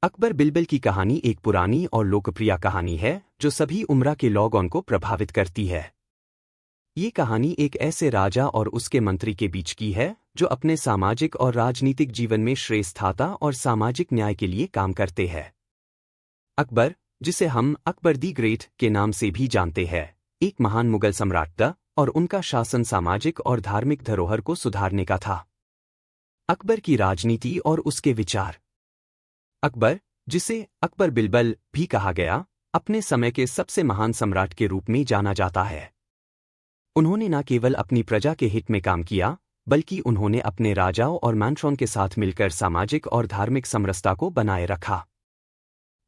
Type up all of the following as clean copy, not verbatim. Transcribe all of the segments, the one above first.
अकबर बिरबल की कहानी एक पुरानी और लोकप्रिय कहानी है जो सभी उम्र के लोगों को प्रभावित करती है। ये कहानी एक ऐसे राजा और उसके मंत्री के बीच की है जो अपने सामाजिक और राजनीतिक जीवन में श्रेष्ठता और सामाजिक न्याय के लिए काम करते हैं। अकबर, जिसे हम अकबर दी ग्रेट के नाम से भी जानते हैं, एक महान मुगल सम्राट था और उनका शासन सामाजिक और धार्मिक धरोहर को सुधारने का था। अकबर की राजनीति और उसके विचार। अकबर, जिसे अकबर बिरबल भी कहा गया, अपने समय के सबसे महान सम्राट के रूप में जाना जाता है। उन्होंने न केवल अपनी प्रजा के हित में काम किया, बल्कि उन्होंने अपने राजाओं और मैंट्रॉन के साथ मिलकर सामाजिक और धार्मिक समरसता को बनाए रखा।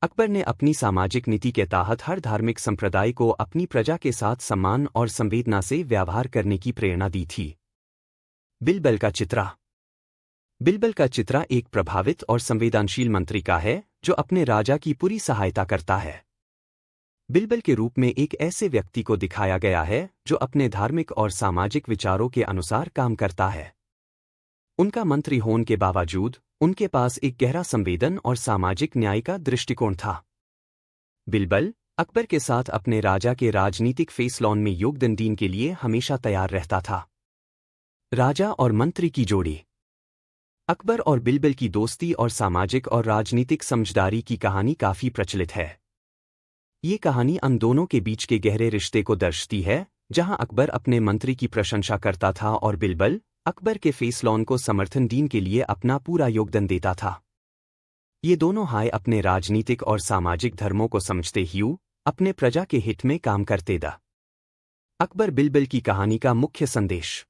अकबर ने अपनी सामाजिक नीति के तहत हर धार्मिक संप्रदाय को अपनी प्रजा के साथ सम्मान और संवेदना से व्यवहार करने की प्रेरणा दी थी। बिरबल का चित्रा। बिरबल का चित्रा एक प्रभावित और संवेदनशील मंत्री का है जो अपने राजा की पूरी सहायता करता है। बिरबल के रूप में एक ऐसे व्यक्ति को दिखाया गया है जो अपने धार्मिक और सामाजिक विचारों के अनुसार काम करता है। उनका मंत्री होने के बावजूद उनके पास एक गहरा संवेदन और सामाजिक न्याय का दृष्टिकोण था। बिरबल अकबर के साथ अपने राजा के राजनीतिक फैसलों में योगदान देने के लिए हमेशा तैयार रहता था। राजा और मंत्री की जोड़ी। अकबर और बिरबल की दोस्ती और सामाजिक और राजनीतिक समझदारी की कहानी काफी प्रचलित है। ये कहानी उन दोनों के बीच के गहरे रिश्ते को दर्शाती है, जहां अकबर अपने मंत्री की प्रशंसा करता था और बिरबल अकबर के फैसलों को समर्थन देने के लिए अपना पूरा योगदान देता था। ये दोनों हाय अपने राजनीतिक और सामाजिक धर्मों को समझते हुए अपने प्रजा के हित में काम करते थे। अकबर बिरबल की कहानी का मुख्य संदेश।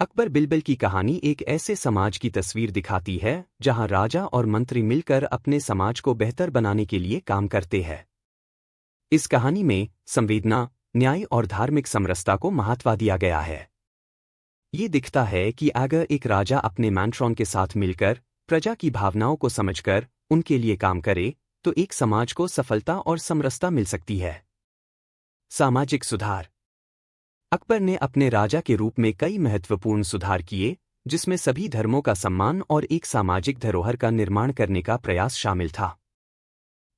अकबर बिरबल की कहानी एक ऐसे समाज की तस्वीर दिखाती है जहां राजा और मंत्री मिलकर अपने समाज को बेहतर बनाने के लिए काम करते हैं। इस कहानी में संवेदना, न्याय और धार्मिक समरसता को महत्व दिया गया है। ये दिखता है कि अगर एक राजा अपने मैंट्रॉन के साथ मिलकर प्रजा की भावनाओं को समझकर उनके लिए काम करे, तो एक समाज को सफलता और समरसता मिल सकती है। सामाजिक सुधार। अकबर ने अपने राजा के रूप में कई महत्वपूर्ण सुधार किए, जिसमें सभी धर्मों का सम्मान और एक सामाजिक धरोहर का निर्माण करने का प्रयास शामिल था।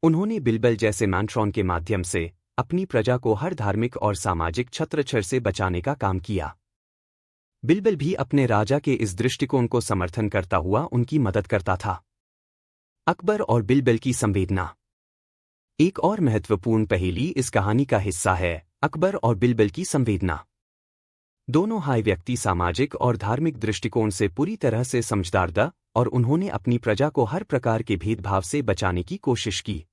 उन्होंने बिरबल जैसे मैंट्रॉन के माध्यम से अपनी प्रजा को हर धार्मिक और सामाजिक छत्रछाया से बचाने का काम किया। बिरबल भी अपने राजा के इस दृष्टिकोण को समर्थन करता हुआ उनकी मदद करता था। अकबर और बिरबल की संवेदना। एक और महत्वपूर्ण पहेली इस कहानी का हिस्सा है अकबर और बिरबल की संवेदना। दोनों हाय व्यक्ति सामाजिक और धार्मिक दृष्टिकोण से पूरी तरह से समझदार थे और उन्होंने अपनी प्रजा को हर प्रकार के भेदभाव से बचाने की कोशिश की।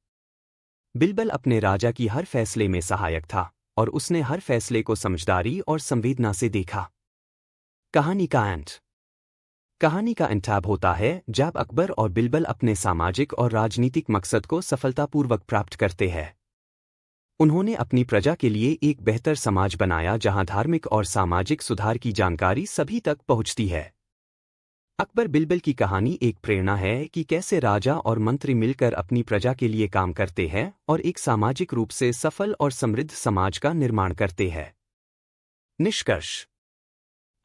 बिरबल अपने राजा की हर फैसले में सहायक था और उसने हर फैसले को समझदारी और संवेदना से देखा। कहानी का अंत। कहानी का अंत होता है जब अकबर और बिरबल अपने सामाजिक और राजनीतिक मकसद को सफलतापूर्वक प्राप्त करते हैं। उन्होंने अपनी प्रजा के लिए एक बेहतर समाज बनाया जहां धार्मिक और सामाजिक सुधार की जानकारी सभी तक पहुंचती है। अकबर बिरबल की कहानी एक प्रेरणा है कि कैसे राजा और मंत्री मिलकर अपनी प्रजा के लिए काम करते हैं और एक सामाजिक रूप से सफल और समृद्ध समाज का निर्माण करते हैं। निष्कर्ष।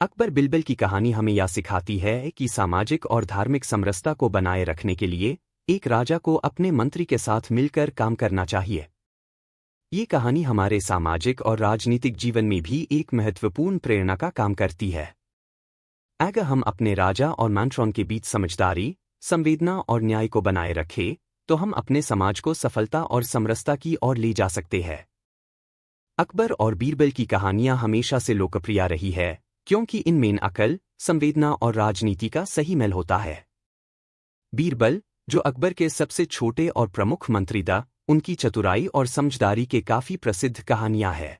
अकबर बिरबल की कहानी हमें यह सिखाती है कि सामाजिक और धार्मिक समरसता को बनाए रखने के लिए एक राजा को अपने मंत्री के साथ मिलकर काम करना चाहिए। ये कहानी हमारे सामाजिक और राजनीतिक जीवन में भी एक महत्वपूर्ण प्रेरणा का काम करती है। अगर हम अपने राजा और मैंट्रॉन के बीच समझदारी, संवेदना और न्याय को बनाए रखें, तो हम अपने समाज को सफलता और समरसता की ओर ले जा सकते हैं। अकबर और बीरबल की कहानियां हमेशा से लोकप्रिय रही है क्योंकि इनमें अकल, संवेदना और राजनीति का सही मेल होता है। बीरबल, जो अकबर के सबसे छोटे और प्रमुख मंत्री थे, उनकी चतुराई और समझदारी के काफी प्रसिद्ध कहानियां हैं।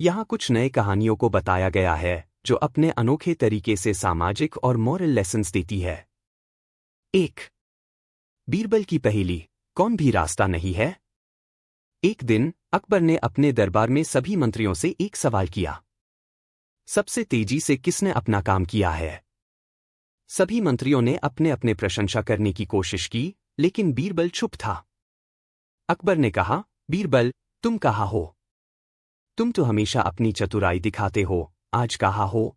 यहाँ कुछ नए कहानियों को बताया गया है जो अपने अनोखे तरीके से सामाजिक और मॉरल लेसन्स देती है। 1. बीरबल की पहेली, कौन भी रास्ता नहीं है। एक दिन अकबर ने अपने दरबार में सभी मंत्रियों से एक सवाल किया, सबसे तेजी से किसने अपना काम किया है। सभी मंत्रियों ने अपने अपने प्रशंसा करने की कोशिश की, लेकिन बीरबल चुप था। अकबर ने कहा, बीरबल, तुम कहाँ हो? तुम तो हमेशा अपनी चतुराई दिखाते हो, आज कहाँ हो?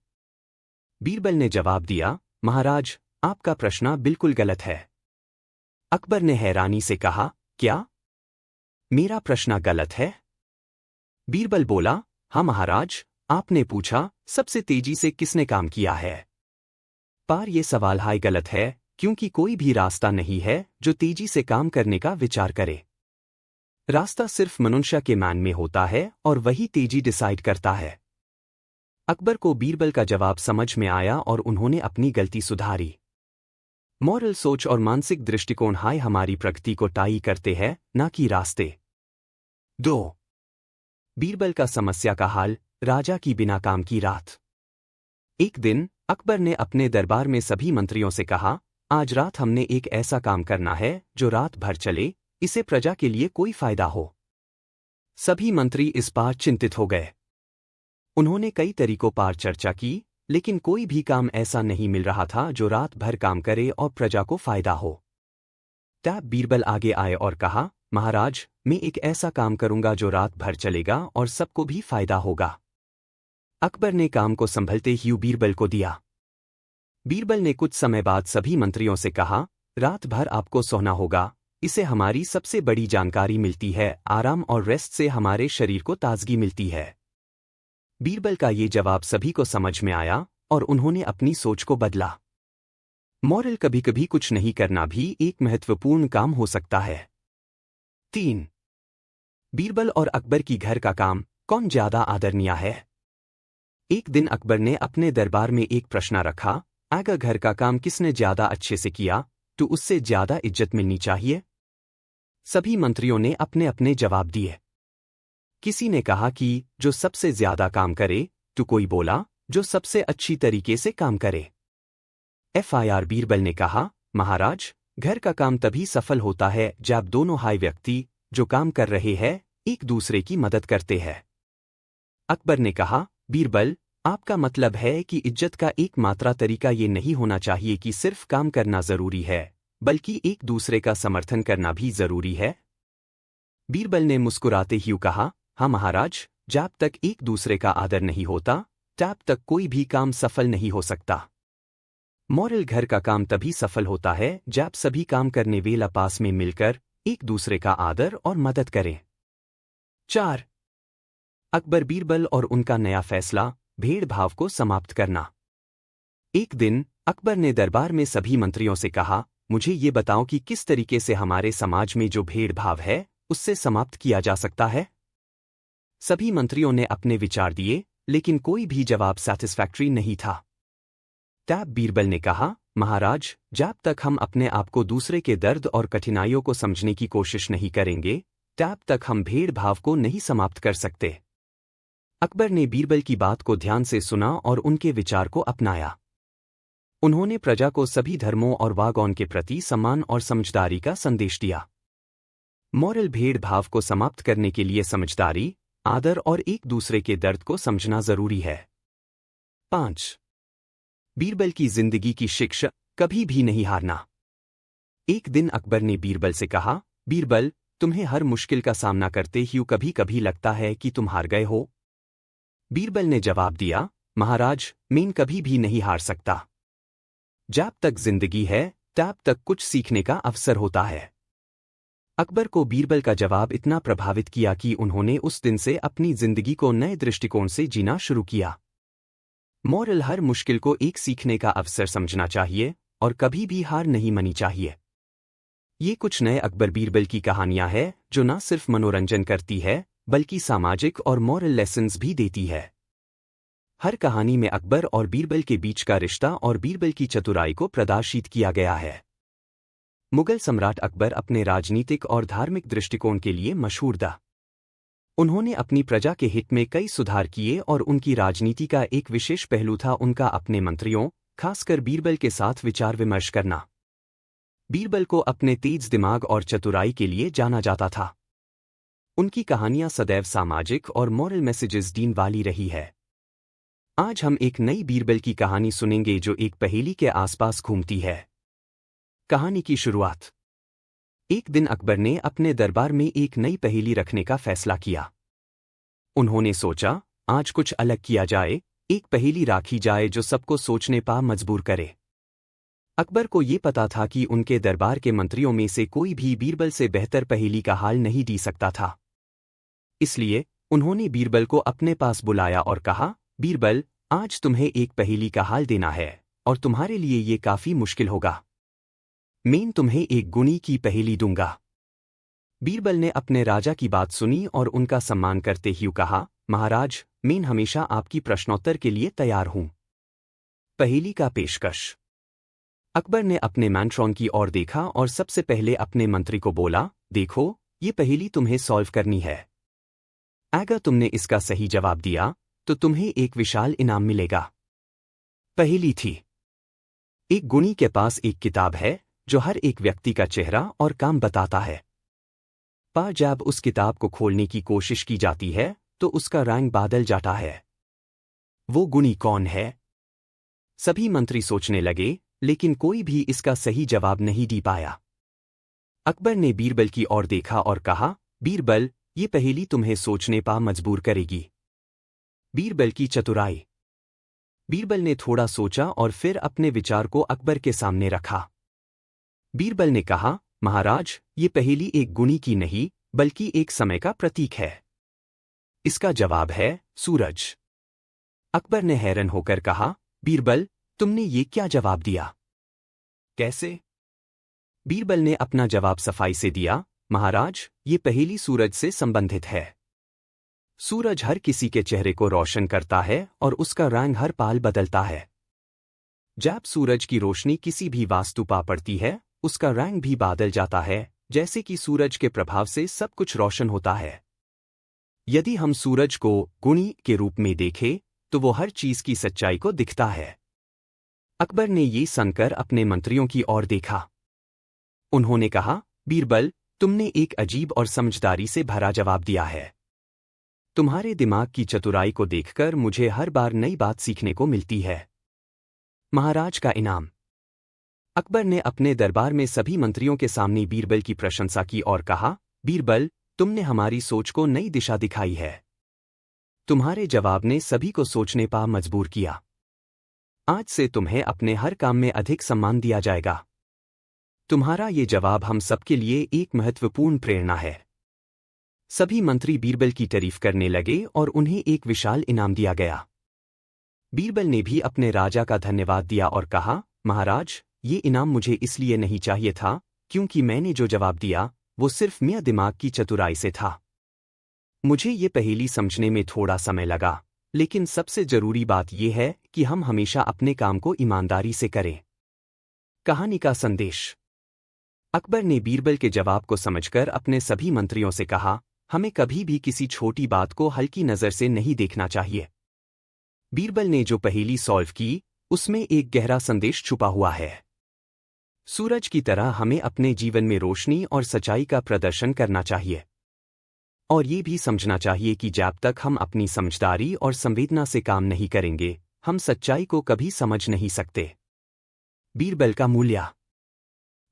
बीरबल ने जवाब दिया, महाराज, आपका प्रश्न बिल्कुल गलत है। अकबर ने हैरानी से कहा, क्या? मेरा प्रश्न गलत है? बीरबल बोला, हाँ महाराज, आपने पूछा सबसे तेजी से किसने काम किया है। पर यह सवाल हाय गलत है, क्योंकि कोई भी रास्ता नहीं है जो तेजी से काम करने का विचार करे। रास्ता सिर्फ मनुष्य के मन में होता है और वही तेजी डिसाइड करता है। अकबर को बीरबल का जवाब समझ में आया और उन्होंने अपनी गलती सुधारी। मॉरल सोच और मानसिक दृष्टिकोण हाय हमारी प्रगति को तय करते हैं, ना कि रास्ते। 2. बीरबल का समस्या का हल, राजा की बिना काम की रात। एक दिन अकबर ने अपने दरबार में सभी मंत्रियों से कहा, आज रात हमने एक ऐसा काम करना है जो रात भर चले, इसे प्रजा के लिए कोई फायदा हो। सभी मंत्री इस बार चिंतित हो गए। उन्होंने कई तरीकों पर चर्चा की, लेकिन कोई भी काम ऐसा नहीं मिल रहा था जो रात भर काम करे और प्रजा को फायदा हो। तब बीरबल आगे आए और कहा, महाराज, मैं एक ऐसा काम करूंगा जो रात भर चलेगा और सबको भी फायदा होगा। अकबर ने काम को संभलते ही बीरबल को दिया। बीरबल ने कुछ समय बाद सभी मंत्रियों से कहा, रात भर आपको सोना होगा, इससे हमारी सबसे बड़ी जानकारी मिलती है, आराम और रेस्ट से हमारे शरीर को ताजगी मिलती है। बीरबल का ये जवाब सभी को समझ में आया और उन्होंने अपनी सोच को बदला। मॉरल कभी कभी कुछ नहीं करना भी एक महत्वपूर्ण काम हो सकता है। 3. बीरबल और अकबर की घर का काम कौन ज्यादा आदरणीय है। एक दिन अकबर ने अपने दरबार में एक प्रश्न रखा, अगर घर का काम किसने ज्यादा अच्छे से किया तो उससे ज्यादा इज्जत मिलनी चाहिए। सभी मंत्रियों ने अपने अपने जवाब दिए। किसी ने कहा कि जो सबसे ज्यादा काम करे, तो कोई बोला जो सबसे अच्छी तरीके से काम करे। FIR बीरबल ने कहा, महाराज, घर का काम तभी सफल होता है जब दोनों हाई व्यक्ति जो काम कर रहे हैं एक दूसरे की मदद करते हैं। अकबर ने कहा, बीरबल, आपका मतलब है कि इज्जत का एकमात्र तरीका ये नहीं होना चाहिए कि सिर्फ काम करना जरूरी है, बल्कि एक दूसरे का समर्थन करना भी जरूरी है। बीरबल ने मुस्कुराते ही कहा, हाँ महाराज, जब तक एक दूसरे का आदर नहीं होता तब तक कोई भी काम सफल नहीं हो सकता। मॉरल घर का काम तभी सफल होता है जब सभी काम करने वाले आपस में मिलकर एक दूसरे का आदर और मदद करें। 4. अकबर बीरबल और उनका नया फैसला, भेदभाव को समाप्त करना। एक दिन अकबर ने दरबार में सभी मंत्रियों से कहा, मुझे ये बताओ कि किस तरीके से हमारे समाज में जो भेदभाव है उससे समाप्त किया जा सकता है। सभी मंत्रियों ने अपने विचार दिए, लेकिन कोई भी जवाब सैटिस्फैक्टरी नहीं था। तब बीरबल ने कहा, महाराज, जब तक हम अपने आप को दूसरे के दर्द और कठिनाइयों को समझने की कोशिश नहीं करेंगे तब तक हम भेदभाव को नहीं समाप्त कर सकते। अकबर ने बीरबल की बात को ध्यान से सुना और उनके विचार को अपनाया। उन्होंने प्रजा को सभी धर्मों और वागों के प्रति सम्मान और समझदारी का संदेश दिया। मॉरल भेदभाव को समाप्त करने के लिए समझदारी, आदर और एक दूसरे के दर्द को समझना जरूरी है। 5. बीरबल की जिंदगी की शिक्षा, कभी भी नहीं हारना। एक दिन अकबर ने बीरबल से कहा, बीरबल, तुम्हें हर मुश्किल का सामना करते ही कभी कभी लगता है कि तुम हार गए हो। बीरबल ने जवाब दिया, महाराज, मैं कभी भी नहीं हार सकता। जब तक जिंदगी है तब तक कुछ सीखने का अवसर होता है। अकबर को बीरबल का जवाब इतना प्रभावित किया कि उन्होंने उस दिन से अपनी जिंदगी को नए दृष्टिकोण से जीना शुरू किया। मॉरल हर मुश्किल को एक सीखने का अवसर समझना चाहिए और कभी भी हार नहीं माननी चाहिए। ये कुछ नए अकबर बीरबल की कहानियां हैं जो न सिर्फ मनोरंजन करती है बल्कि सामाजिक और मॉरल लेसन्स भी देती है। हर कहानी में अकबर और बीरबल के बीच का रिश्ता और बीरबल की चतुराई को प्रदर्शित किया गया है। मुगल सम्राट अकबर अपने राजनीतिक और धार्मिक दृष्टिकोण के लिए मशहूर था। उन्होंने अपनी प्रजा के हित में कई सुधार किए और उनकी राजनीति का एक विशेष पहलू था उनका अपने मंत्रियों, खासकर बीरबल के साथ विचार विमर्श करना। बीरबल को अपने तेज दिमाग और चतुराई के लिए जाना जाता था। उनकी कहानियां सदैव सामाजिक और मॉरल मैसेजेस देने वाली रही है। आज हम एक नई बीरबल की कहानी सुनेंगे जो एक पहेली के आसपास घूमती है। कहानी की शुरुआत। एक दिन अकबर ने अपने दरबार में एक नई पहेली रखने का फैसला किया। उन्होंने सोचा, आज कुछ अलग किया जाए, एक पहेली राखी जाए जो सबको सोचने पर मजबूर करे। अकबर को ये पता था कि उनके दरबार के मंत्रियों में से कोई भी बीरबल से बेहतर पहेली का हाल नहीं दी सकता था। इसलिए उन्होंने बीरबल को अपने पास बुलाया और कहा, बीरबल, आज तुम्हें एक पहेली का हाल देना है और तुम्हारे लिए ये काफी मुश्किल होगा। मैं तुम्हें एक गुणी की पहेली दूंगा। बीरबल ने अपने राजा की बात सुनी और उनका सम्मान करते हुए कहा, महाराज, मैं हमेशा आपकी प्रश्नोत्तर के लिए तैयार हूं। पहेली का पेशकश। अकबर ने अपने मैंट्रॉन की ओर देखा और सबसे पहले अपने मंत्री को बोला, देखो, ये पहेली तुम्हें सॉल्व करनी है। अगर तुमने इसका सही जवाब दिया तो तुम्हें एक विशाल इनाम मिलेगा। पहेली थी, एक गुणी के पास एक किताब है जो हर एक व्यक्ति का चेहरा और काम बताता है। पर जब उस किताब को खोलने की कोशिश की जाती है तो उसका रंग बदल जाता है। वो गुणी कौन है? सभी मंत्री सोचने लगे, लेकिन कोई भी इसका सही जवाब नहीं दे पाया। अकबर ने बीरबल की ओर देखा और कहा, बीरबल, ये पहेली तुम्हें सोचने पर मजबूर करेगी। बीरबल की चतुराई। बीरबल ने थोड़ा सोचा और फिर अपने विचार को अकबर के सामने रखा। बीरबल ने कहा, महाराज, ये पहेली एक गुणी की नहीं बल्कि एक समय का प्रतीक है। इसका जवाब है सूरज। अकबर ने हैरान होकर कहा, बीरबल, तुमने ये क्या जवाब दिया? कैसे? बीरबल ने अपना जवाब सफाई से दिया, महाराज, ये पहेली सूरज से संबंधित है। सूरज हर किसी के चेहरे को रोशन करता है और उसका रंग हर पल बदलता है। जब सूरज की रोशनी किसी भी वस्तु पर पड़ती है, उसका रंग भी बदल जाता है, जैसे कि सूरज के प्रभाव से सब कुछ रोशन होता है। यदि हम सूरज को गुणी के रूप में देखें, तो वो हर चीज की सच्चाई को दिखता है। अकबर ने ये सुनकर अपने मंत्रियों की ओर देखा। उन्होंने कहा, बीरबल, तुमने एक अजीब और समझदारी से भरा जवाब दिया है। तुम्हारे दिमाग की चतुराई को देखकर मुझे हर बार नई बात सीखने को मिलती है। महाराज का इनाम। अकबर ने अपने दरबार में सभी मंत्रियों के सामने बीरबल की प्रशंसा की और कहा, बीरबल, तुमने हमारी सोच को नई दिशा दिखाई है। तुम्हारे जवाब ने सभी को सोचने पर मजबूर किया। आज से तुम्हें अपने हर काम में अधिक सम्मान दिया जाएगा। तुम्हारा ये जवाब हम सबके लिए एक महत्वपूर्ण प्रेरणा है। सभी मंत्री बीरबल की तारीफ करने लगे और उन्हें एक विशाल इनाम दिया गया। बीरबल ने भी अपने राजा का धन्यवाद दिया और कहा, महाराज, ये इनाम मुझे इसलिए नहीं चाहिए था क्योंकि मैंने जो जवाब दिया वो सिर्फ मेरे दिमाग की चतुराई से था। मुझे ये पहेली समझने में थोड़ा समय लगा, लेकिन सबसे जरूरी बात यह है कि हम हमेशा अपने काम को ईमानदारी से करें। कहानी का संदेश। अकबर ने बीरबल के जवाब को समझकर अपने सभी मंत्रियों से कहा, हमें कभी भी किसी छोटी बात को हल्की नजर से नहीं देखना चाहिए। बीरबल ने जो पहेली सॉल्व की, उसमें एक गहरा संदेश छुपा हुआ है। सूरज की तरह हमें अपने जीवन में रोशनी और सच्चाई का प्रदर्शन करना चाहिए। और ये भी समझना चाहिए कि जब तक हम अपनी समझदारी और संवेदना से काम नहीं करेंगे, हम सच्चाई को कभी समझ नहीं सकते। बीरबल का मूल्य।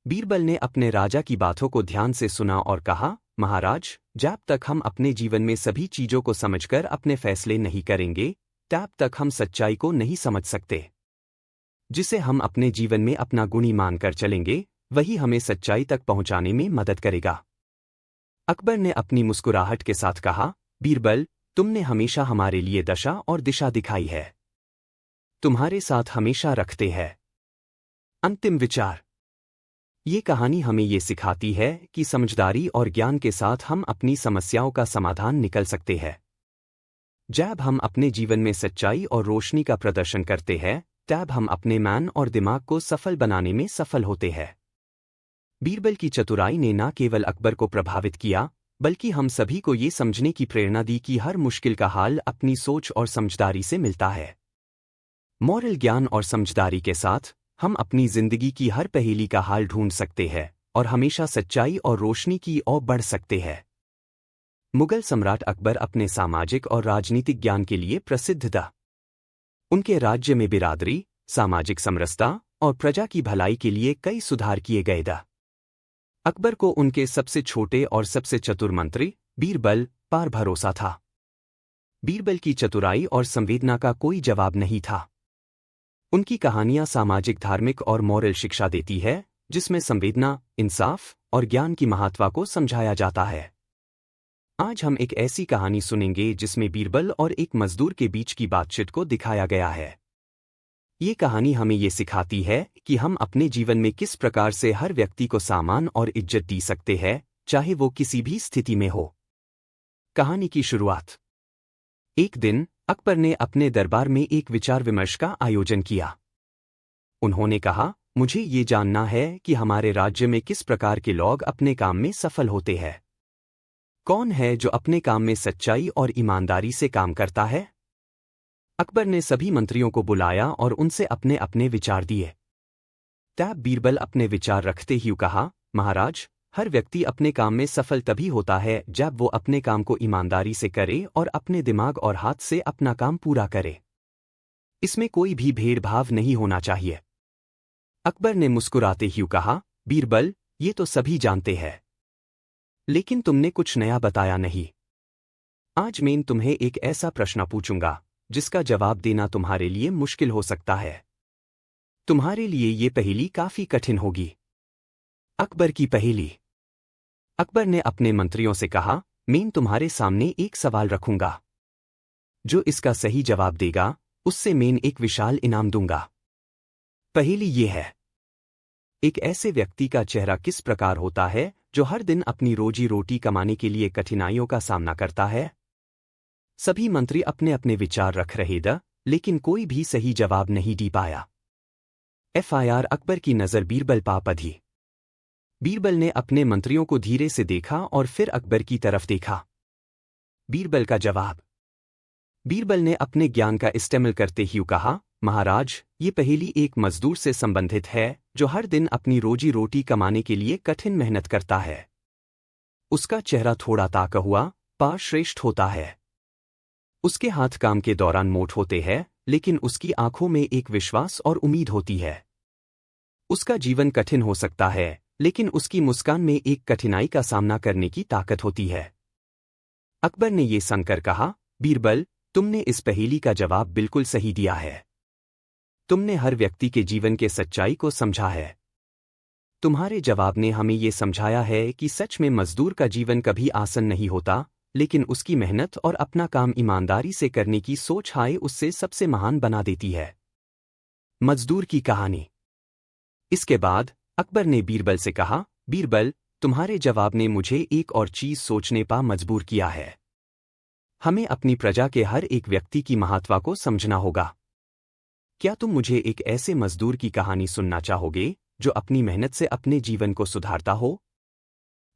बीरबल ने अपने राजा की बातों को ध्यान से सुना और कहा, महाराज, जब तक हम अपने जीवन में सभी चीजों को समझकर अपने फैसले नहीं करेंगे, तब तक हम सच्चाई को नहीं समझ सकते। जिसे हम अपने जीवन में अपना गुणी मानकर चलेंगे, वही हमें सच्चाई तक पहुंचाने में मदद करेगा। अकबर ने अपनी मुस्कुराहट के साथ कहा, बीरबल, तुमने हमेशा हमारे लिए दशा और दिशा दिखाई है। तुम्हारे साथ हमेशा रखते हैं। अंतिम विचार। ये कहानी हमें ये सिखाती है कि समझदारी और ज्ञान के साथ हम अपनी समस्याओं का समाधान निकल सकते हैं। जब हम अपने जीवन में सच्चाई और रोशनी का प्रदर्शन करते हैं, तब हम अपने मन और दिमाग को सफल बनाने में सफल होते हैं। बीरबल की चतुराई ने न केवल अकबर को प्रभावित किया, बल्कि हम सभी को ये समझने की प्रेरणा दी कि हर मुश्किल का हल अपनी सोच और समझदारी से मिलता है। मॉरल ज्ञान और समझदारी के साथ हम अपनी जिंदगी की हर पहेली का हल ढूंढ सकते हैं और हमेशा सच्चाई और रोशनी की ओर बढ़ सकते हैं। मुगल सम्राट अकबर अपने सामाजिक और राजनीतिक ज्ञान के लिए प्रसिद्ध था। उनके राज्य में बिरादरी, सामाजिक समरसता और प्रजा की भलाई के लिए कई सुधार किए गए थे। अकबर को उनके सबसे छोटे और सबसे चतुर मंत्री बीरबल पर भरोसा था। बीरबल की चतुराई और संवेदना का कोई जवाब नहीं था। उनकी कहानियां सामाजिक, धार्मिक और मॉरल शिक्षा देती है, जिसमें संवेदना, इंसाफ और ज्ञान की महत्ता को समझाया जाता है। आज हम एक ऐसी कहानी सुनेंगे जिसमें बीरबल और एक मजदूर के बीच की बातचीत को दिखाया गया है। ये कहानी हमें ये सिखाती है कि हम अपने जीवन में किस प्रकार से हर व्यक्ति को सम्मान और इज्जत दी सकते हैं, चाहे वो किसी भी स्थिति में हो। कहानी की शुरुआत। एक दिन अकबर ने अपने दरबार में एक विचार विमर्श का आयोजन किया। उन्होंने कहा, मुझे ये जानना है कि हमारे राज्य में किस प्रकार के लोग अपने काम में सफल होते हैं। कौन है जो अपने काम में सच्चाई और ईमानदारी से काम करता है? अकबर ने सभी मंत्रियों को बुलाया और उनसे अपने अपने विचार दिए। तब बीरबल अपने विचार रखते ही कहा, महाराज, हर व्यक्ति अपने काम में सफल तभी होता है जब वो अपने काम को ईमानदारी से करे और अपने दिमाग और हाथ से अपना काम पूरा करे। इसमें कोई भी भेदभाव नहीं होना चाहिए। अकबर ने मुस्कुराते ही कहा, बीरबल, ये तो सभी जानते हैं, लेकिन तुमने कुछ नया बताया नहीं। आज मैं तुम्हें एक ऐसा प्रश्न पूछूंगा जिसका जवाब देना तुम्हारे लिए मुश्किल हो सकता है। तुम्हारे लिए ये पहेली काफी कठिन होगी। अकबर की पहेली। अकबर ने अपने मंत्रियों से कहा, मैं तुम्हारे सामने एक सवाल रखूंगा। जो इसका सही जवाब देगा उससे मैं एक विशाल इनाम दूंगा। पहेली ये है, एक ऐसे व्यक्ति का चेहरा किस प्रकार होता है जो हर दिन अपनी रोजी रोटी कमाने के लिए कठिनाइयों का सामना करता है? सभी मंत्री अपने अपने विचार रख रहे थे, लेकिन कोई भी सही जवाब नहीं दे पाया। FIR अकबर की नजर बीरबल पर पड़ी। बीरबल ने अपने मंत्रियों को धीरे से देखा और फिर अकबर की तरफ देखा। बीरबल का जवाब। बीरबल ने अपने ज्ञान का इस्तेमाल करते ही कहा, महाराज, ये पहेली एक मजदूर से संबंधित है जो हर दिन अपनी रोजी रोटी कमाने के लिए कठिन मेहनत करता है। उसका चेहरा थोड़ा ताका हुआ पर श्रेष्ठ होता है। उसके हाथ काम के दौरान मोट होते हैं, लेकिन उसकी आंखों में एक विश्वास और उम्मीद होती है। उसका जीवन कठिन हो सकता है, लेकिन उसकी मुस्कान में एक कठिनाई का सामना करने की ताकत होती है। अकबर ने ये सुनकर कहा, बीरबल, तुमने इस पहेली का जवाब बिल्कुल सही दिया है। तुमने हर व्यक्ति के जीवन के सच्चाई को समझा है। तुम्हारे जवाब ने हमें ये समझाया है कि सच में मजदूर का जीवन कभी आसान नहीं होता, लेकिन उसकी मेहनत और अपना काम ईमानदारी से करने की सोच हाय उससे सबसे महान बना देती है। मजदूर की कहानी। इसके बाद अकबर ने बीरबल से कहा, बीरबल, तुम्हारे जवाब ने मुझे एक और चीज सोचने पर मजबूर किया है। हमें अपनी प्रजा के हर एक व्यक्ति की महत्ता को समझना होगा। क्या तुम मुझे एक ऐसे मजदूर की कहानी सुनना चाहोगे जो अपनी मेहनत से अपने जीवन को सुधारता हो?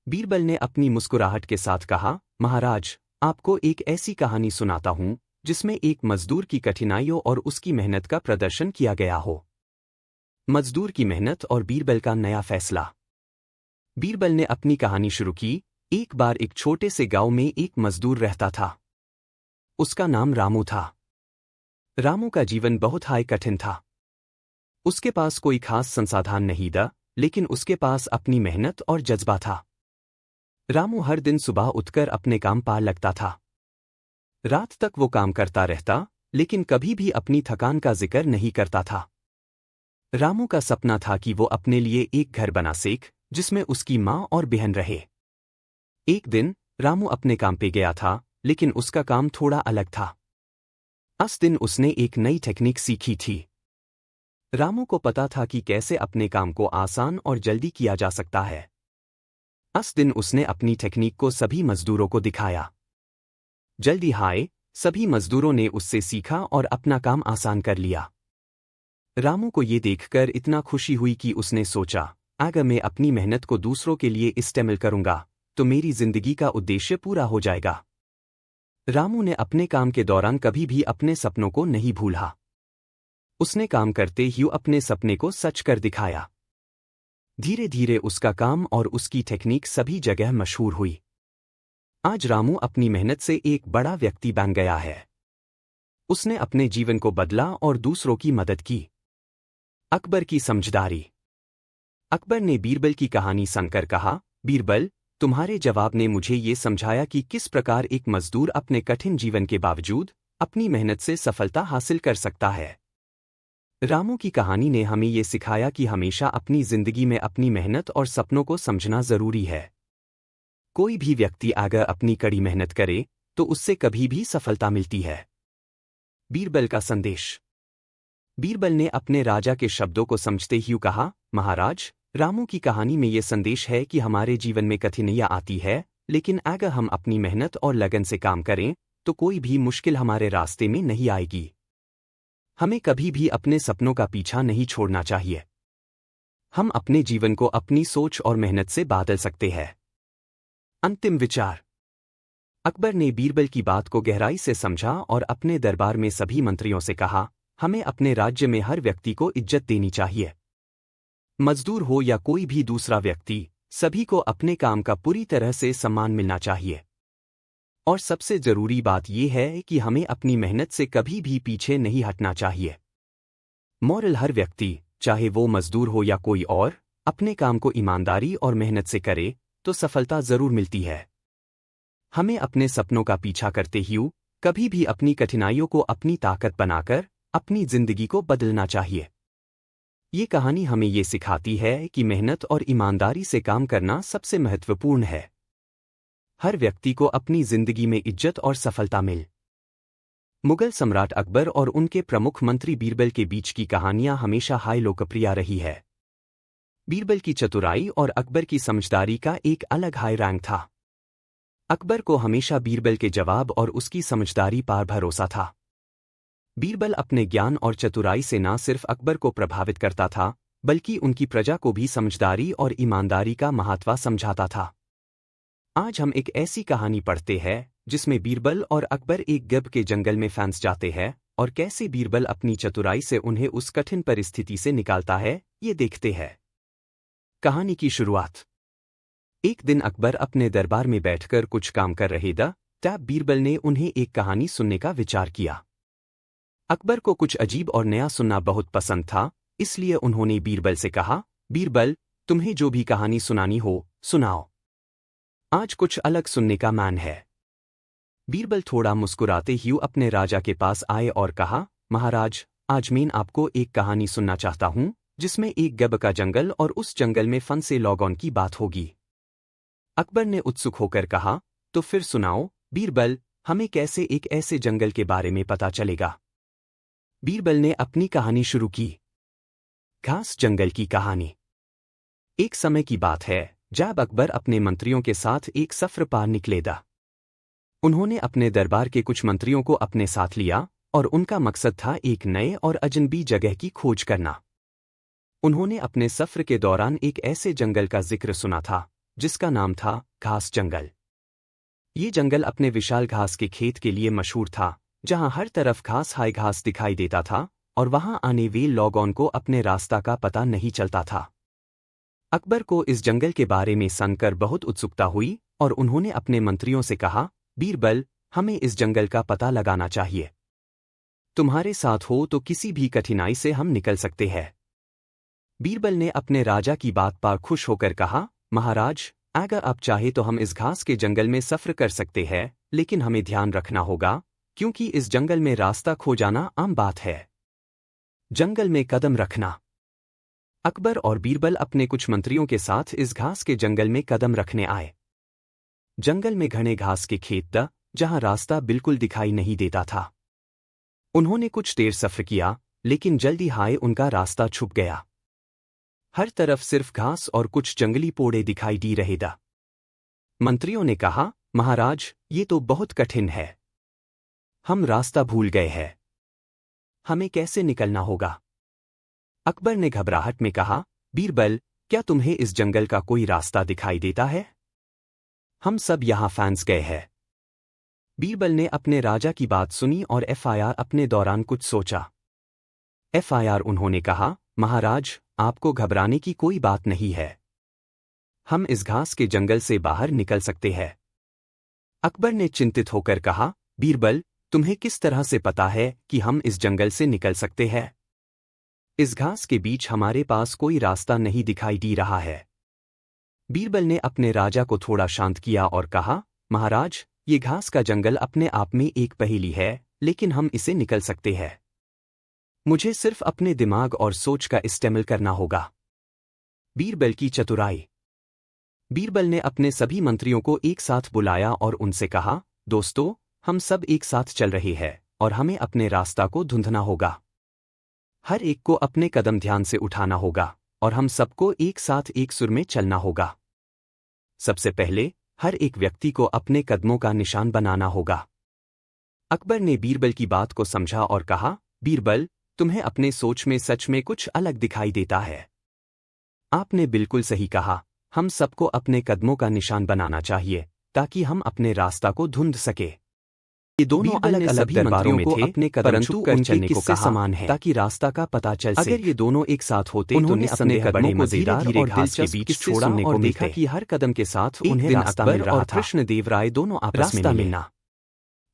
बीरबल ने अपनी मुस्कुराहट के साथ कहा, महाराज, आपको एक ऐसी कहानी सुनाता हूं जिसमें एक मजदूर की कठिनाइयों और उसकी मेहनत का प्रदर्शन किया गया हो। मजदूर की मेहनत और बीरबल का नया फैसला। बीरबल ने अपनी कहानी शुरू की। एक बार एक छोटे से गांव में एक मजदूर रहता था। उसका नाम रामू था। रामू का जीवन बहुत हाय कठिन था। उसके पास कोई खास संसाधन नहीं था, लेकिन उसके पास अपनी मेहनत और जज्बा था। रामू हर दिन सुबह उठकर अपने काम पर लगता था। रात तक वो काम करता रहता, लेकिन कभी भी अपनी थकान का जिक्र नहीं करता था। रामू का सपना था कि वो अपने लिए एक घर बना सके जिसमें उसकी माँ और बहन रहे। एक दिन रामू अपने काम पे गया था, लेकिन उसका काम थोड़ा अलग था। उस दिन उसने एक नई टेक्निक सीखी थी। रामू को पता था कि कैसे अपने काम को आसान और जल्दी किया जा सकता है। उस दिन उसने अपनी टेक्निक को सभी मजदूरों को दिखाया। जल्दी हाय सभी मजदूरों ने उससे सीखा और अपना काम आसान कर लिया। रामू को ये देखकर इतना खुशी हुई कि उसने सोचा, अगर मैं अपनी मेहनत को दूसरों के लिए इस्तेमाल करूंगा तो मेरी जिंदगी का उद्देश्य पूरा हो जाएगा। रामू ने अपने काम के दौरान कभी भी अपने सपनों को नहीं भूला। उसने काम करते ही अपने सपने को सच कर दिखाया। धीरे धीरे उसका काम और उसकी टेक्निक सभी जगह मशहूर हुई। आज रामू अपनी मेहनत से एक बड़ा व्यक्ति बन गया है। उसने अपने जीवन को बदला और दूसरों की मदद की। अकबर की समझदारी। अकबर ने बीरबल की कहानी सुनकर कहा, बीरबल, तुम्हारे जवाब ने मुझे ये समझाया कि किस प्रकार एक मजदूर अपने कठिन जीवन के बावजूद अपनी मेहनत से सफलता हासिल कर सकता है। रामू की कहानी ने हमें ये सिखाया कि हमेशा अपनी जिंदगी में अपनी मेहनत और सपनों को समझना जरूरी है। कोई भी व्यक्ति अगर अपनी कड़ी मेहनत करे तो उससे कभी भी सफलता मिलती है। बीरबल का संदेश। बीरबल ने अपने राजा के शब्दों को समझते ही कहा, महाराज, रामू की कहानी में ये संदेश है कि हमारे जीवन में कठिनाइयां आती है, लेकिन अगर हम अपनी मेहनत और लगन से काम करें तो कोई भी मुश्किल हमारे रास्ते में नहीं आएगी। हमें कभी भी अपने सपनों का पीछा नहीं छोड़ना चाहिए। हम अपने जीवन को अपनी सोच और मेहनत से बदल सकते हैं। अंतिम विचार। अकबर ने बीरबल की बात को गहराई से समझा और अपने दरबार में सभी मंत्रियों से कहा, हमें अपने राज्य में हर व्यक्ति को इज्जत देनी चाहिए। मजदूर हो या कोई भी दूसरा व्यक्ति, सभी को अपने काम का पूरी तरह से सम्मान मिलना चाहिए। और सबसे जरूरी बात यह है कि हमें अपनी मेहनत से कभी भी पीछे नहीं हटना चाहिए। मॉरल, हर व्यक्ति, चाहे वो मजदूर हो या कोई और, अपने काम को ईमानदारी और मेहनत से करे तो सफलता जरूर मिलती है। हमें अपने सपनों का पीछा करते हुए कभी भी अपनी कठिनाइयों को अपनी ताकत बनाकर अपनी जिंदगी को बदलना चाहिए। ये कहानी हमें ये सिखाती है कि मेहनत और ईमानदारी से काम करना सबसे महत्वपूर्ण है। हर व्यक्ति को अपनी जिंदगी में इज्जत और सफलता मिल। मुगल सम्राट अकबर और उनके प्रमुख मंत्री बीरबल के बीच की कहानियां हमेशा हाई लोकप्रिय रही है। बीरबल की चतुराई और अकबर की समझदारी का एक अलग हाई रैंक था। अकबर को हमेशा बीरबल के जवाब और उसकी समझदारी पर भरोसा था। बीरबल अपने ज्ञान और चतुराई से न सिर्फ अकबर को प्रभावित करता था, बल्कि उनकी प्रजा को भी समझदारी और ईमानदारी का महत्व समझाता था। आज हम एक ऐसी कहानी पढ़ते हैं जिसमें बीरबल और अकबर एक गब के जंगल में फंस जाते हैं और कैसे बीरबल अपनी चतुराई से उन्हें उस कठिन परिस्थिति से निकालता है, ये देखते हैं। कहानी की शुरुआत। एक दिन अकबर अपने दरबार में बैठकर कुछ काम कर रहे थे, तब बीरबल ने उन्हें एक कहानी सुनने का विचार किया। अकबर को कुछ अजीब और नया सुनना बहुत पसंद था, इसलिए उन्होंने बीरबल से कहा, बीरबल, तुम्हें जो भी कहानी सुनानी हो, सुनाओ। आज कुछ अलग सुनने का मन है। बीरबल थोड़ा मुस्कुराते हुए अपने राजा के पास आए और कहा, महाराज, आज मैं आपको एक कहानी सुनना चाहता हूं जिसमें एक गब का जंगल और उस जंगल में फंसे लोगों की बात होगी। अकबर ने उत्सुक होकर कहा, तो फिर सुनाओ बीरबल, हमें कैसे एक ऐसे जंगल के बारे में पता चलेगा। बीरबल ने अपनी कहानी शुरू की। घास जंगल की कहानी। एक समय की बात है जब अकबर अपने मंत्रियों के साथ एक सफर पर निकले था। उन्होंने अपने दरबार के कुछ मंत्रियों को अपने साथ लिया और उनका मकसद था एक नए और अजनबी जगह की खोज करना। उन्होंने अपने सफर के दौरान एक ऐसे जंगल का जिक्र सुना था जिसका नाम था घास जंगल। ये जंगल अपने विशाल घास के खेत के लिए मशहूर था, जहां हर तरफ घास हाई घास दिखाई देता था और वहां आने वाले लोगों को अपने रास्ता का पता नहीं चलता था। अकबर को इस जंगल के बारे में सुनकर बहुत उत्सुकता हुई और उन्होंने अपने मंत्रियों से कहा, बीरबल, हमें इस जंगल का पता लगाना चाहिए। तुम्हारे साथ हो तो किसी भी कठिनाई से हम निकल सकते हैं। बीरबल ने अपने राजा की बात पर खुश होकर कहा, महाराज, अगर आप चाहे तो हम इस घास के जंगल में सफर कर सकते हैं, लेकिन हमें ध्यान रखना होगा क्योंकि इस जंगल में रास्ता खो जाना आम बात है। जंगल में कदम रखना। अकबर और बीरबल अपने कुछ मंत्रियों के साथ इस घास के जंगल में कदम रखने आए। जंगल में घने घास के खेत थे, जहां रास्ता बिल्कुल दिखाई नहीं देता था। उन्होंने कुछ देर सफर किया, लेकिन जल्दी हाय उनका रास्ता छुप गया। हर तरफ सिर्फ घास और कुछ जंगली पौधे दिखाई दे रहे थे। मंत्रियों ने कहा, महाराज, ये तो बहुत कठिन है। हम रास्ता भूल गए हैं। हमें कैसे निकलना होगा। अकबर ने घबराहट में कहा, बीरबल, क्या तुम्हें इस जंगल का कोई रास्ता दिखाई देता है? हम सब यहां फंस गए हैं। बीरबल ने अपने राजा की बात सुनी और FIR अपने दौरान कुछ सोचा। FIR उन्होंने कहा, महाराज, आपको घबराने की कोई बात नहीं है। हम इस घास के जंगल से बाहर निकल सकते हैं। अकबर ने चिंतित होकर कहा, बीरबल, तुम्हें किस तरह से पता है कि हम इस जंगल से निकल सकते हैं? इस घास के बीच हमारे पास कोई रास्ता नहीं दिखाई दे रहा है। बीरबल ने अपने राजा को थोड़ा शांत किया और कहा, महाराज, ये घास का जंगल अपने आप में एक पहेली है, लेकिन हम इसे निकल सकते हैं। मुझे सिर्फ अपने दिमाग और सोच का इस्तेमाल करना होगा। बीरबल की चतुराई। बीरबल ने अपने सभी मंत्रियों को एक साथ बुलाया और उनसे कहा, दोस्तों, हम सब एक साथ चल रहे हैं और हमें अपने रास्ता को ढूंढना होगा। हर एक को अपने कदम ध्यान से उठाना होगा और हम सबको एक साथ एक सुर में चलना होगा। सबसे पहले हर एक व्यक्ति को अपने कदमों का निशान बनाना होगा। अकबर ने बीरबल की बात को समझा और कहा, बीरबल, तुम्हें अपने सोच में सच में कुछ अलग दिखाई देता है। आपने बिल्कुल सही कहा, हम सबको अपने कदमों का निशान बनाना चाहिए ताकि हम अपने रास्ता को ढूंढ सके। ये दोनों अलग अलग दरबारों में थे, अपने कदम चुनकर चलने को समान है ताकि रास्ता का पता चल सके। अगर ये दोनों एक साथ होते तो निस्संदेह बड़े मजेदार और दिलचस्प के बीच छोड़ा और देखा कि हर कदम के साथ उन्हें रास्ता मिल रहा था। कृष्णदेवराय दोनों आपस में मिलना,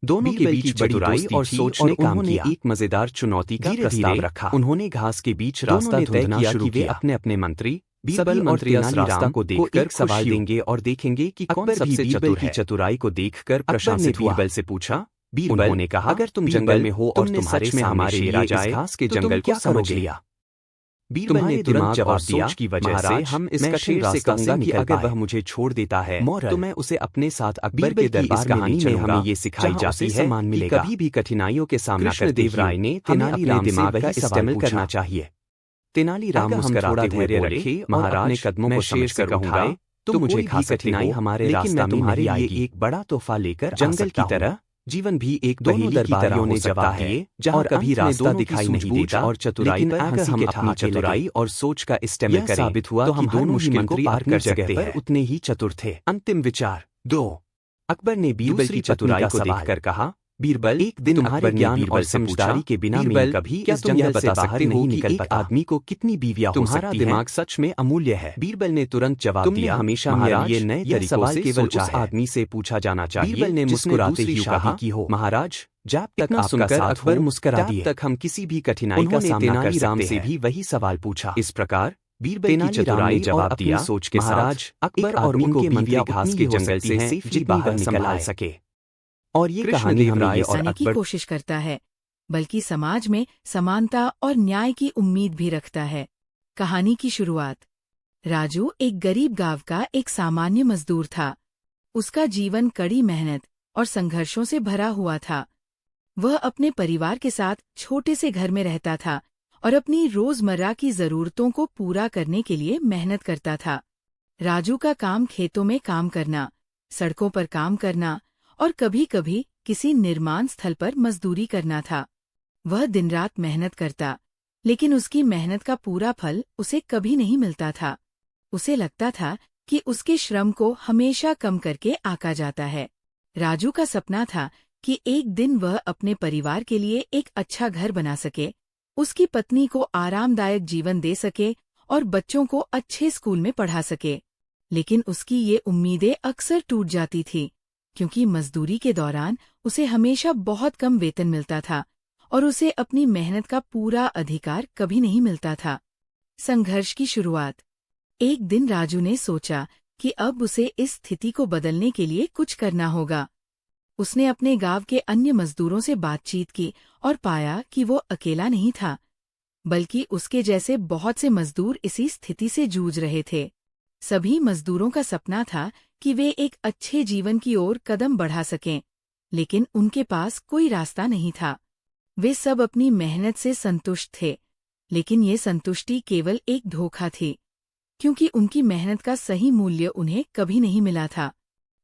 दोनों के बीच चतुराई और सोच ने काम किया। एक मजेदार चुनौती का प्रस्ताव रखा। उन्होंने घास के बीच रास्ता ढूंढना शुरू किया। अपने अपने मंत्री बीरबल और रास्ता को देखकर सवाल देंगे और देखेंगे कि कौन सबसे चतुर है। चतुराई को देखकर प्रशांत बीरबल से पूछा। बीरबल ने कहा, अगर तुम जंगल में हो और तुम्हारे में हमारे लिए जाए घास के जंगल को समझ लिया। बीरबल ने तुरंत जवाब दिया, की वजह से हम इस कठिन रास्ते से कि अगर वह मुझे छोड़ देता है तो मैं उसे अपने साथ अकबर के दरबार कहानी में हमें ये सिखाई जाती है कि कभी भी कठिनाइयों के सामना करते हुए ने तेनालीराम दिमाग का इस्तेमाल करना चाहिए। तेनालीराम मुस्कुराते धैर्य रखे, महाराज ने कदमों को शेर से कहूंगा तो मुझे खा कठिनाई हमारे रास्ते में तुम्हारे लिए एक बड़ा तोहफा लेकर जंगल की तरह जीवन भी एक दोनों दरबारियों ने जवाब दिए, जहां कभी रास्ता दिखाई नहीं देता और चतुराई पर हंसी के ठहाके चतुराई और सोच का इस्तेमाल करें साबित हुआ तो हम दोनों मुश्किल को पार कर सकते हैं। उतने ही चतुर थे। अंतिम विचार 2। अकबर ने बीरबल की चतुराई को देखकर कहा, बीरबल, एक दिन तुम्हारे ज्ञान और समझदारी के बिना मैं कभी क्या तुम यह बता सकते हो कि एक आदमी को कितनी बीवियां हो सकती हैं? तुम्हारा दिमाग सच में अमूल्य है। बीरबल ने तुरंत जवाब दिया, हमेशा महाराज ये नए तरीकों से केवल उस आदमी से पूछा जाना चाहिए। बीरबल ने मुस्कुराते हुए कहा, महाराज, जब तक आपका साथ अकबर मुस्कुरा दिए तक हम किसी भी कठिनाई का सामना कर सकते हैं। भी वही सवाल पूछा। इस प्रकार बीरबल की चतुराई जवाब दिया, सोच के महाराज, अकबर और उनके मंत्री घास के जंगल से सेफली बाहर निकल सके। और ये कहानी हमें बताने की कोशिश करता है, बल्कि समाज में समानता और न्याय की उम्मीद भी रखता है। कहानी की शुरुआत। राजू एक गरीब गांव का एक सामान्य मजदूर था। उसका जीवन कड़ी मेहनत और संघर्षों से भरा हुआ था। वह अपने परिवार के साथ छोटे से घर में रहता था और अपनी रोजमर्रा की जरूरतों को पूरा करने के लिए मेहनत करता था। राजू का काम खेतों में काम करना, सड़कों पर काम करना और कभी कभी किसी निर्माण स्थल पर मजदूरी करना था। वह दिन रात मेहनत करता, लेकिन उसकी मेहनत का पूरा फल उसे कभी नहीं मिलता था। उसे लगता था कि उसके श्रम को हमेशा कम करके आंका जाता है। राजू का सपना था कि एक दिन वह अपने परिवार के लिए एक अच्छा घर बना सके, उसकी पत्नी को आरामदायक जीवन दे सके और बच्चों को अच्छे स्कूल में पढ़ा सके। लेकिन उसकी ये उम्मीदें अक्सर टूट जाती थी, क्योंकि मजदूरी के दौरान उसे हमेशा बहुत कम वेतन मिलता था और उसे अपनी मेहनत का पूरा अधिकार कभी नहीं मिलता था। संघर्ष की शुरुआत। एक दिन राजू ने सोचा कि अब उसे इस स्थिति को बदलने के लिए कुछ करना होगा। उसने अपने गांव के अन्य मजदूरों से बातचीत की और पाया कि वो अकेला नहीं था, बल्कि उसके जैसे बहुत से मजदूर इसी स्थिति से जूझ रहे थे। सभी मजदूरों का सपना था कि वे एक अच्छे जीवन की ओर कदम बढ़ा सकें, लेकिन उनके पास कोई रास्ता नहीं था। वे सब अपनी मेहनत से संतुष्ट थे, लेकिन ये संतुष्टि केवल एक धोखा थी, क्योंकि उनकी मेहनत का सही मूल्य उन्हें कभी नहीं मिला था।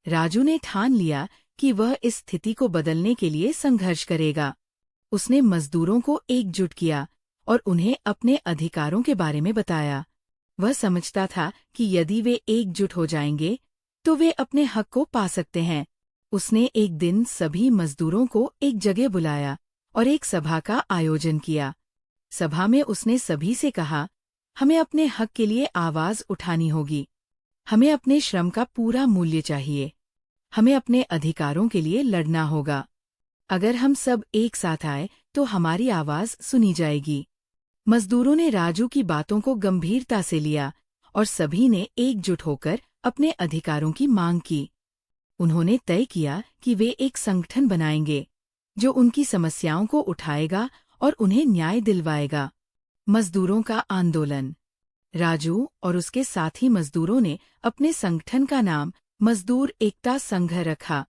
राजू ने ठान लिया कि वह इस स्थिति को बदलने के लिए संघर्ष करेगा। उसने मजदूरों को एकजुट किया और उन्हें अपने अधिकारों के बारे में बताया। वह समझता था कि यदि वे एकजुट हो जाएंगे तो वे अपने हक को पा सकते हैं। उसने एक दिन सभी मजदूरों को एक जगह बुलाया और एक सभा का आयोजन किया। सभा में उसने सभी से कहा, हमें अपने हक के लिए आवाज उठानी होगी। हमें अपने श्रम का पूरा मूल्य चाहिए। हमें अपने अधिकारों के लिए लड़ना होगा। अगर हम सब एक साथ आए तो हमारी आवाज सुनी जाएगी। मजदूरों ने राजू की बातों को गंभीरता से लिया और सभी ने एकजुट होकर अपने अधिकारों की मांग की। उन्होंने तय किया कि वे एक संगठन बनाएंगे जो उनकी समस्याओं को उठाएगा और उन्हें न्याय दिलवाएगा। मजदूरों का आंदोलन। राजू और उसके साथी मजदूरों ने अपने संगठन का नाम मजदूर एकता संघ रखा।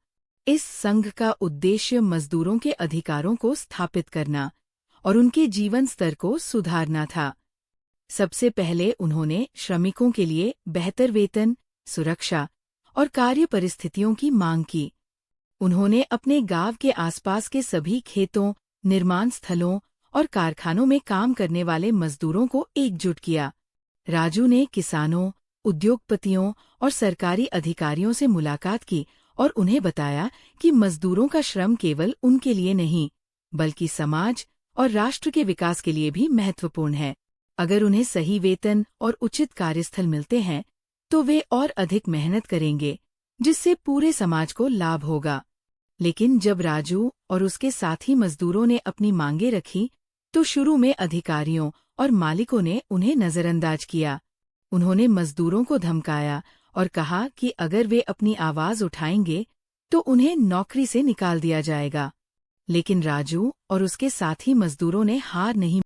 इस संघ का उद्देश्य मजदूरों के अधिकारों को स्थापित करना और उनके जीवन स्तर को सुधारना था। सबसे पहले उन्होंने श्रमिकों के लिए बेहतर वेतन, सुरक्षा और कार्य परिस्थितियों की मांग की। उन्होंने अपने गांव के आसपास के सभी खेतों, निर्माण स्थलों और कारखानों में काम करने वाले मजदूरों को एकजुट किया। राजू ने किसानों, उद्योगपतियों और सरकारी अधिकारियों से मुलाकात की और उन्हें बताया कि मजदूरों का श्रम केवल उनके लिए नहीं, बल्कि समाज और राष्ट्र के विकास के लिए भी महत्वपूर्ण है। अगर उन्हें सही वेतन और उचित कार्यस्थल मिलते हैं, तो वे और अधिक मेहनत करेंगे, जिससे पूरे समाज को लाभ होगा। लेकिन जब राजू और उसके साथी मजदूरों ने अपनी मांगें रखी, तो शुरू में अधिकारियों और मालिकों ने उन्हें नजरअंदाज किया। उन्होंने मजदूरों को धमकाया और कहा कि अगर वे अपनी आवाज उठाएंगे, तो उन्हें नौकरी से निकाल दिया जाएगा। लेकिन राजू और उसके साथी मजदूरों ने हार नहीं